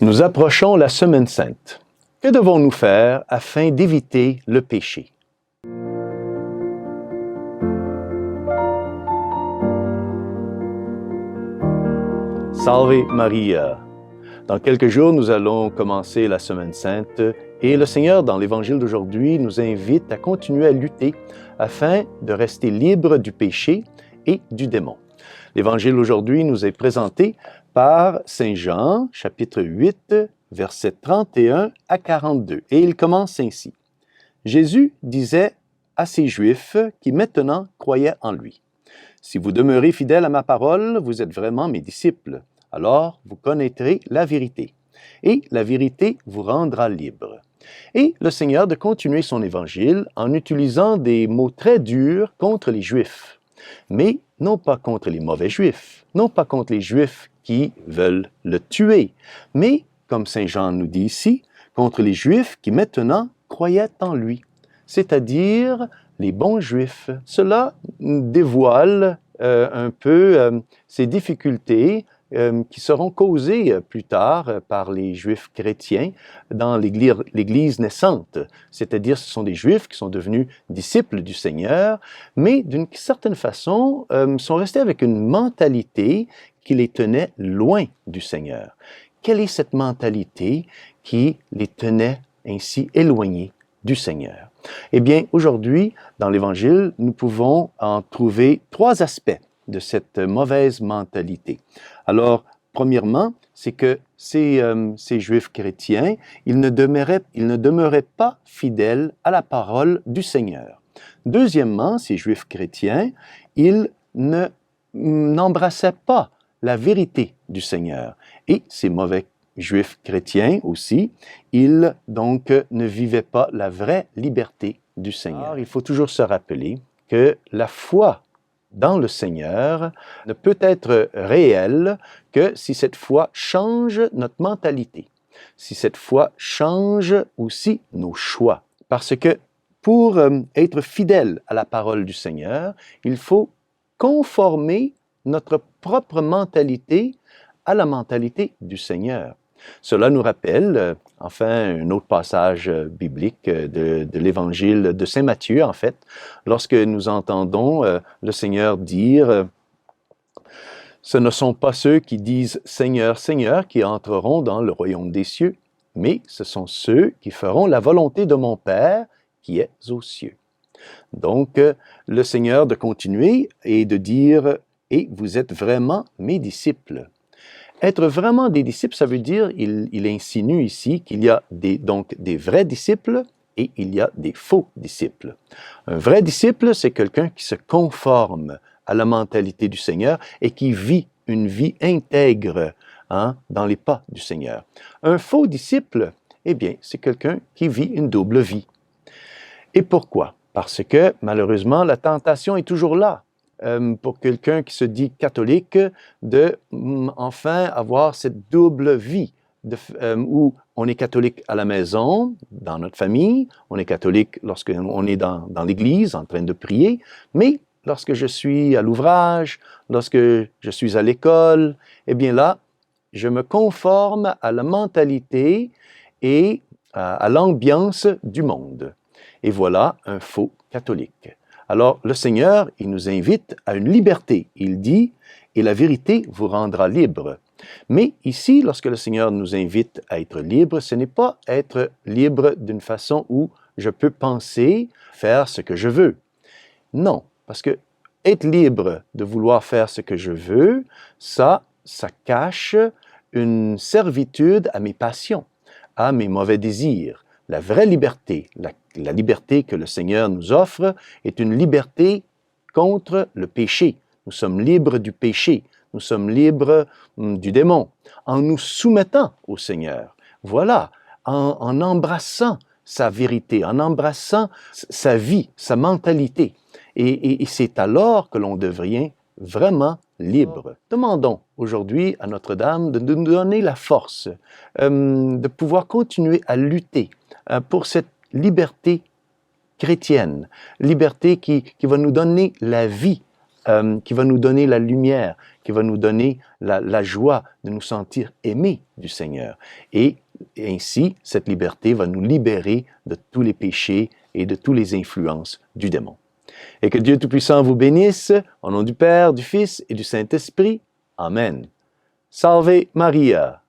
Nous approchons la Semaine sainte. Que devons-nous faire afin d'éviter le péché? Salve Maria! Dans quelques jours, nous allons commencer la Semaine sainte et le Seigneur, dans l'Évangile d'aujourd'hui, nous invite à continuer à lutter afin de rester libre du péché et du démon. L'Évangile aujourd'hui nous est présenté par Saint Jean, chapitre 8, versets 31 à 42. Et il commence ainsi. Jésus disait à ces Juifs qui maintenant croyaient en lui, « Si vous demeurez fidèles à ma parole, vous êtes vraiment mes disciples. Alors vous connaîtrez la vérité, et la vérité vous rendra libre. » Et le Seigneur de continuer son Évangile en utilisant des mots très durs contre les Juifs, mais non pas contre les mauvais Juifs, non pas contre les Juifs qui veulent le tuer, mais, comme Saint Jean nous dit ici, contre les Juifs qui maintenant croyaient en lui, c'est-à-dire les bons Juifs. Cela dévoile un peu ces difficultés qui seront causées plus tard par les Juifs chrétiens dans l'Église naissante. C'est-à-dire, ce sont des Juifs qui sont devenus disciples du Seigneur, mais d'une certaine façon, sont restés avec une mentalité qui les tenait loin du Seigneur. Quelle est cette mentalité qui les tenait ainsi éloignés du Seigneur? Eh bien, aujourd'hui, dans l'Évangile, nous pouvons en trouver trois aspects de cette mauvaise mentalité. Alors, premièrement, c'est que ces Juifs chrétiens, ils ne demeuraient pas fidèles à la parole du Seigneur. Deuxièmement, ces Juifs chrétiens, ils n'embrassaient pas la vérité du Seigneur. Et ces mauvais Juifs chrétiens aussi, ils donc ne vivaient pas la vraie liberté du Seigneur. Alors, il faut toujours se rappeler que la foi dans le Seigneur ne peut être réelle que si cette foi change notre mentalité, si cette foi change aussi nos choix. Parce que pour être fidèle à la parole du Seigneur, il faut conformer notre propre mentalité à la mentalité du Seigneur. Cela nous rappelle, enfin, un autre passage biblique de l'Évangile de Saint Matthieu, en fait, lorsque nous entendons le Seigneur dire « Ce ne sont pas ceux qui disent « Seigneur, Seigneur » qui entreront dans le royaume des cieux, mais ce sont ceux qui feront la volonté de mon Père qui est aux cieux. » Donc, le Seigneur de continuer et de dire « Et vous êtes vraiment mes disciples ». Être vraiment des disciples, ça veut dire, il insinue ici qu'il y a donc des vrais disciples et il y a des faux disciples. Un vrai disciple, c'est quelqu'un qui se conforme à la mentalité du Seigneur et qui vit une vie intègre dans les pas du Seigneur. Un faux disciple, eh bien, c'est quelqu'un qui vit une double vie. Et pourquoi? Parce que, malheureusement, la tentation est toujours là. Pour quelqu'un qui se dit catholique, de enfin avoir cette double vie où on est catholique à la maison, dans notre famille, on est catholique lorsqu'on est dans l'église en train de prier, mais lorsque je suis à l'ouvrage, lorsque je suis à l'école, eh bien là, je me conforme à la mentalité et à l'ambiance du monde. Et voilà un faux catholique. Alors, le Seigneur, il nous invite à une liberté. Il dit, « Et la vérité vous rendra libre. » Mais ici, lorsque le Seigneur nous invite à être libre, ce n'est pas être libre d'une façon où je peux penser, faire ce que je veux. Non, parce que être libre de vouloir faire ce que je veux, ça cache une servitude à mes passions, à mes mauvais désirs. La vraie liberté, la liberté que le Seigneur nous offre est une liberté contre le péché. Nous sommes libres du péché, nous sommes libres du démon, en nous soumettant au Seigneur. Voilà, en embrassant sa vérité, en embrassant sa vie, sa mentalité. Et c'est alors que l'on devient vraiment libre. Demandons aujourd'hui à Notre-Dame de nous donner la force de pouvoir continuer à lutter pour cette liberté chrétienne, liberté qui va nous donner la vie qui va nous donner la lumière, qui va nous donner la joie de nous sentir aimés du Seigneur. Et ainsi, cette liberté va nous libérer de tous les péchés et de toutes les influences du démon. Et que Dieu Tout-Puissant vous bénisse, au nom du Père, du Fils et du Saint-Esprit. Amen. Salve Maria!